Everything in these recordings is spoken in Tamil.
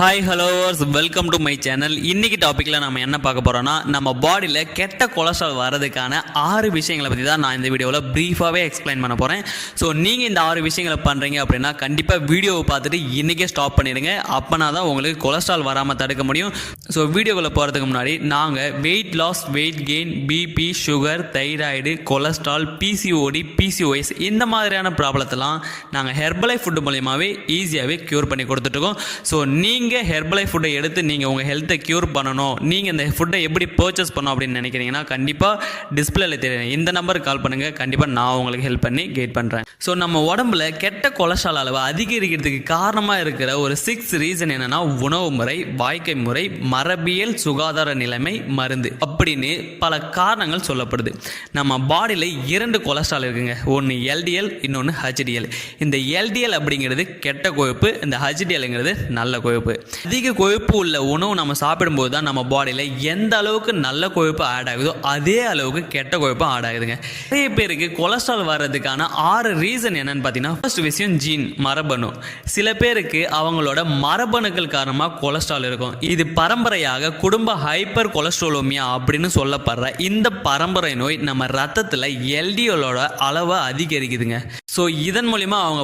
ஹாய் ஹலோவர்ஸ், வெல்கம் டு மை சேனல். இன்றைக்கி டாப்பிக்கில் நம்ம என்ன பார்க்க போகிறோன்னா, நம்ம பாடியில் கெட்ட கொலஸ்ட்ரால் வரதுக்கான 6 விஷயங்களை பற்றி தான் நான் இந்த வீடியோவில் ப்ரீஃபாகவே எக்ஸ்பிளைன் பண்ண போகிறேன். ஸோ நீங்கள் இந்த 6 விஷயங்களை பண்ணுறீங்க அப்படின்னா கண்டிப்பாக வீடியோவை பார்த்துட்டு இன்றைக்கே ஸ்டாப் பண்ணிடுங்க. அப்போனா தான் உங்களுக்கு கொலஸ்ட்ரால் வராமல் தடுக்க முடியும். ஸோ வீடியோக்குள்ளே போகிறதுக்கு முன்னாடி நாங்கள் weight loss, weight gain, BP, sugar, thyroid, cholesterol, PCOD, PCOS இந்த மாதிரியான ப்ராப்ளத்தெல்லாம் நாங்கள் ஹெர்பலைஃப் ஃபுட்டு மூலியமாகவே ஈஸியாகவே க்யூர் பண்ணி கொடுத்துட்ருக்கோம். ஸோ நீங்கள் ஹெர்பலைஃப் ஃபுட்டை எடுத்து நீங்கள் உங்கள் ஹெல்த்தை க்யூர் பண்ணணும், நீங்கள் இந்த ஃபுட்டை எப்படி பர்ச்சேஸ் பண்ணணும் அப்படின்னு நினைக்கிறீங்கன்னா கண்டிப்பாக டிஸ்பிளேல தெரியும் இந்த நம்பருக்கு கால் பண்ணுங்கள். கண்டிப்பாக நான் உங்களுக்கு ஹெல்ப் பண்ணி கைட் பண்ணுறேன். ஸோ நம்ம உடம்புல கெட்ட கொலஸ்ட்ரால் அளவு அதிகரிக்கிறதுக்கு காரணமாக இருக்கிற ஒரு 6 ரீசன் என்னென்னா உணவு முறை, வாழ்க்கை முறை, மரபியல், சுகாதார நிலைமை, மருந்து அப்படின்னு பல காரணங்கள் சொல்லப்படுது. நம்ம பாடியில் 2 கொலஸ்ட்ரால் இருக்குங்க. ஒன்று எல்டிஎல், இன்னொன்று ஹெச்டிஎல். இந்த எல்டிஎல் அப்படிங்கிறது கெட்ட கொழுப்பு, இந்த ஹெச்டிஎல்ங்கிறது நல்ல கொழுப்பு. அதிக கொழுப்பு உள்ள உணவு நம்ம சாப்பிடும்போது தான் நம்ம பாடியில் எந்த அளவுக்கு நல்ல கொழுப்பு ஆட் ஆகுதோ அதே அளவுக்கு கெட்ட கொழுப்பு ஆட் ஆகுதுங்க. நிறைய பேருக்கு கொலஸ்ட்ரால் வர்றதுக்கான 6 ரீசன் என்னன்னு பார்த்தீங்கன்னா, ஃபர்ஸ்ட் விஷயம் ஜீன், மரபணு. சில பேருக்கு அவங்களோட மரபணுக்கள் காரணமாக கொலஸ்ட்ரால் இருக்கும். இது பரம்பரையாக குடும்ப ஹைப்பர் கொலஸ்ட்ரோலோமியா அப்படின்னு சொல்லப்படுற இந்த பரம்பரை நோய் நம்ம ரத்தத்தில் எல்டிஎலோட அளவை அதிகரிக்குதுங்க. ஸோ இதன் மூலிமா அவங்க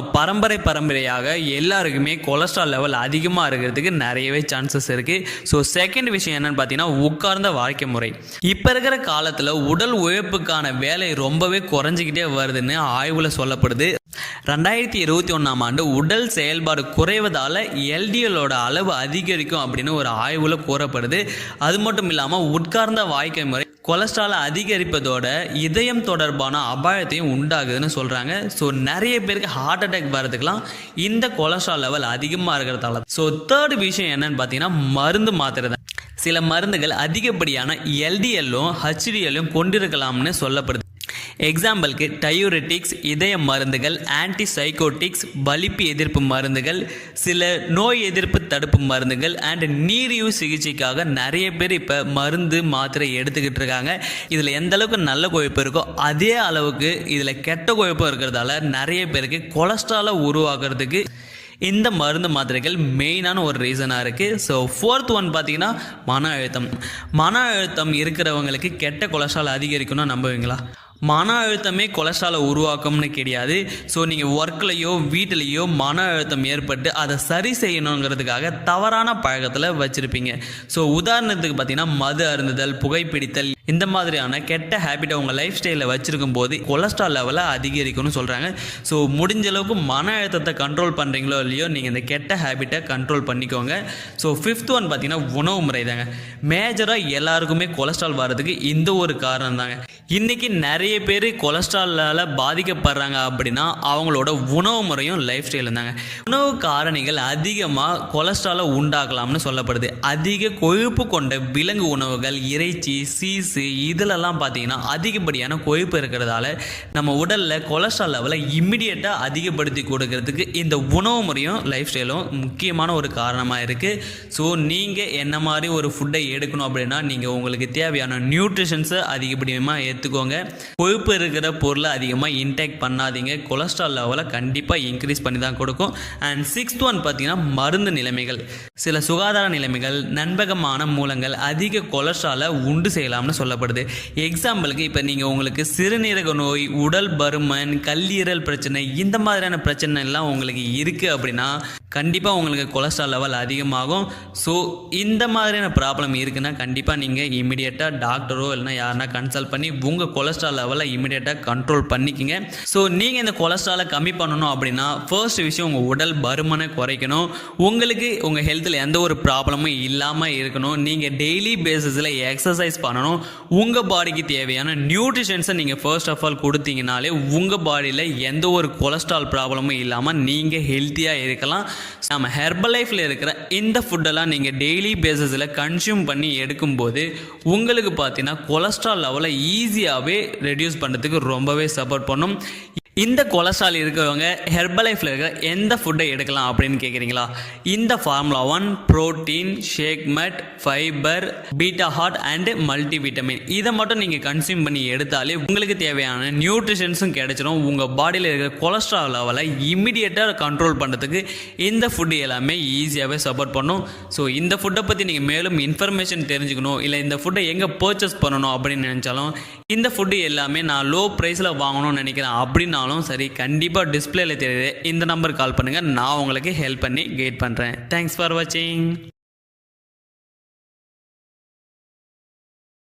பரம்பரையாக எல்லாருக்குமே கொலஸ்ட்ரால் லெவல் அதிகமாக இருக்கிறதுக்கு நிறையவே சான்சஸ் இருக்குது. ஸோ செகண்ட் விஷயம் என்னன்னு பார்த்தீங்கன்னா, உட்கார்ந்த வாழ்க்கை முறை. இப்போ இருக்கிற காலத்தில் உடல் உழைப்புக்கான வேலை ரொம்பவே குறைஞ்சிக்கிட்டே வருதுன்னு ஆய்வில் சொல்லப்படுது. 2021ஆம் ஆண்டு உடல் செயல்பாடு குறைவதால் எல்டிஎலோட அளவு அதிகரிக்கும் அப்படின்னு ஒரு ஆய்வில் கூறப்படுது. அது மட்டும் இல்லாமல் உட்கார்ந்த வாழ்க்கை முறை கொலஸ்ட்ரால் அதிகரிப்பதோட இதயம் தொடர்பான அபாயத்தையும் உண்டாகுதுன்னு சொல்கிறாங்க. ஸோ நிறைய பேருக்கு ஹார்ட் அட்டாக் வரதுக்கெலாம் இந்த கொலஸ்ட்ரால் லெவல் அதிகமாக இருக்கிறதால. ஸோ தேர்ட் விஷயம் என்னன்னு பார்த்தீங்கன்னா, மருந்து மாத்திரை தான். சில மருந்துகள் அதிகப்படியான எல்டிஎல்லும் ஹெச்டிஎல்லும் கொண்டிருக்கலாம்னு சொல்லப்படுது. எக்ஸாம்பிளுக்கு டயூரெட்டிக்ஸ், இதய மருந்துகள், ஆன்டிசைகோட்டிக்ஸ், வலிப்பு எதிர்ப்பு மருந்துகள், சில நோய் எதிர்ப்பு தடுப்பு மருந்துகள் அண்ட் நீரிழிவு சிகிச்சைக்காக நிறைய பேர் இப்போ மருந்து மாத்திரை எடுத்துக்கிட்டு இருக்காங்க. இதில் எந்த அளவுக்கு நல்ல கொழுப்பு இருக்கோ அதே அளவுக்கு இதில் கெட்ட கொழுப்பு இருக்கிறதால நிறைய பேருக்கு கொலஸ்ட்ராலை உருவாக்குறதுக்கு இந்த மருந்து மாத்திரைகள் மெயினான ஒரு ரீசனாக இருக்குது. ஸோ ஃபோர்த் ஒன் பார்த்தீங்கன்னா, மன அழுத்தம் இருக்கிறவங்களுக்கு கெட்ட கொலஸ்ட்ரால் அதிகரிக்கணும்னு நம்புவீங்களா? மன அழுத்தமே கொலஸ்ட்ராலை உருவாக்கும்னு கிடையாது. ஸோ நீங்கள் ஒர்க்லேயோ வீட்டிலையோ மன அழுத்தம் ஏற்பட்டு அதை சரி செய்யணுங்கிறதுக்காக தவறான பழக்கத்தில் வச்சுருப்பீங்க. ஸோ உதாரணத்துக்கு பார்த்தீங்கன்னா, மது அருந்துதல், புகைப்பிடித்தல் இந்த மாதிரியான கெட்ட ஹேபிட்டை உங்கள் லைஃப் ஸ்டைலில் வச்சுருக்கும் போது கொலஸ்ட்ரால் லெவலை அதிகரிக்கும்னு சொல்கிறாங்க. ஸோ முடிஞ்ச அளவுக்கு மன அழுத்தத்தை கண்ட்ரோல் பண்ணுறீங்களோ இல்லையோ நீங்கள் இந்த கெட்ட ஹேபிட்டை கண்ட்ரோல் பண்ணிக்கோங்க. ஸோ ஃபிஃப்த் ஒன் பார்த்தீங்கன்னா, உணவு முறை தாங்க. மேஜராக எல்லாருக்குமே கொலஸ்ட்ரால் வர்றதுக்கு இந்த ஒரு காரணம் தாங்க. இன்றைக்கி நிறைய பேர் கொலஸ்ட்ராலால் பாதிக்கப்படுறாங்க அப்படின்னா அவங்களோட உணவு முறையும் லைஃப் ஸ்டைலும் தாங்க. உணவு காரணிகள் அதிகமாக கொலஸ்ட்ராலை உண்டாக்கலாம்னு சொல்லப்படுது. அதிக கொழுப்பு கொண்ட விலங்கு உணவுகள், இறைச்சி, சீஸ் இதிலெல்லாம் பார்த்தீங்கன்னா அதிகப்படியான கொழுப்பு இருக்கிறதால நம்ம உடலில் கொலஸ்ட்ரால் லெவலை இம்மிடியேட்டாக அதிகப்படுத்தி கொடுக்கறதுக்கு இந்த உணவு முறையும் லைஃப் ஸ்டைலும் முக்கியமான ஒரு காரணமாக இருக்குது. ஸோ நீங்கள் என்ன மாதிரி ஒரு ஃபுட்டை எடுக்கணும் அப்படின்னா நீங்கள் உங்களுக்கு தேவையான நியூட்ரிஷன்ஸை அதிகப்படியாக எடுத்துக்கோங்க. கொழுப்பு இருக்கிற பொருளை அதிகமாக இன்டேக் பண்ணாதீங்க. கொலஸ்ட்ரால் லெவலை கண்டிப்பாக இன்க்ரீஸ் பண்ணி தான் கொடுக்கும். அண்ட் சிக்ஸ்த் ஒன் பார்த்தீங்கன்னா, மருந்து நிலைமைகள். சில சுகாதார நிலைமைகள், நண்பகமான மூலங்கள் அதிக கொலஸ்ட்ராலை உண்டு செய்யலாம்னு சொல்லப்படுது. எக்ஸாம்பிளுக்கு இப்போ நீங்கள் உங்களுக்கு சிறுநீரக நோய், உடல் பருமன், கல்லீரல் பிரச்சனை இந்த மாதிரியான பிரச்சனை எல்லாம் உங்களுக்கு இருக்குது அப்படின்னா கண்டிப்பாக உங்களுக்கு கொலஸ்ட்ரால் லெவல் அதிகமாகும். ஸோ இந்த மாதிரியான ப்ராப்ளம் இருக்குன்னா கண்டிப்பாக நீங்கள் இமீடியட்டாக டாக்டரோ இல்லைனா யாருன்னா கன்சல்ட் பண்ணி உங்கள் கொலஸ்ட்ரால் லெவலை இமீடியட்டாக கண்ட்ரோல் பண்ணிக்கிங்க. ஸோ நீங்கள் இந்த கொலஸ்ட்ராலை கம்மி பண்ணணும் அப்படின்னா ஃபர்ஸ்ட் விஷயம் உங்கள் உடல் பருமனை குறைக்கணும். உங்களுக்கு உங்கள் ஹெல்த்தில் எந்த ஒரு ப்ராப்ளமும் இல்லாமல் இருக்கணும். நீங்கள் டெய்லி பேசிஸில் எக்ஸசைஸ் பண்ணணும். உங்கள் பாடிக்கு தேவையான நியூட்ரிஷன்ஸை நீங்கள் ஃபர்ஸ்ட் ஆஃப் ஆல் கொடுத்தீங்கனாலே உங்கள் பாடியில் எந்த ஒரு கொலஸ்ட்ரால் ப்ராப்ளமும் இல்லாமல் நீங்கள் ஹெல்த்தியாக இருக்கலாம். நம்ம ஹெர்பலைஃப்பில் இருக்கிற இந்த ஃபுட்டெல்லாம் நீங்கள் டெய்லி பேசிஸில் கன்சியூம் பண்ணி எடுக்கும்போது உங்களுக்கு பார்த்தீங்கன்னா கொலஸ்ட்ரால் லெவலை ஈஸியாகவே ரெடியூஸ் பண்ணுறதுக்கு ரொம்பவே சப்போர்ட் பண்ணும். இந்த கொலஸ்ட்ரால் இருக்கிறவங்க ஹெர்பலைஃப்ல இருக்கிற எந்த ஃபுட்டை எடுக்கலாம் அப்படின்னு கேட்குறீங்களா? இந்த ஃபார்முலா 1 புரோட்டீன், ஷேக் மட், fibre, beta hot and multi vitamin இதை மட்டும் நீங்கள் கன்சியூம் பண்ணி எடுத்தாலே உங்களுக்கு தேவையான நியூட்ரிஷன்ஸும் கிடைச்சிடும். உங்கள் பாடியில் இருக்கிற கொலஸ்ட்ரால் லெவலை இமிடியேட்டாக கண்ட்ரோல் பண்ணுறதுக்கு இந்த ஃபுட்டு எல்லாமே ஈஸியாகவே சப்போர்ட் பண்ணும். ஸோ இந்த ஃபுட்டை பற்றி நீங்கள் மேலும் இன்ஃபர்மேஷன் தெரிஞ்சுக்கணும், இல்லை இந்த ஃபுட்டை எங்கே பர்ச்சேஸ் பண்ணணும் அப்படின்னு நினச்சாலும், இந்த ஃபுட்டு எல்லாமே நான் லோ ப்ரைஸில் வாங்கணும்னு நினைக்கிறேன் அப்படின்னாலும் சரி, கண்டிப்பாக டிஸ்பிளேல தெரியுது இந்த நம்பர் கால் பண்ணுங்கள். நான் உங்களுக்கு ஹெல்ப் பண்ணி கைட் பண்ணுறேன். தேங்க்ஸ் ஃபார் வாட்சிங்.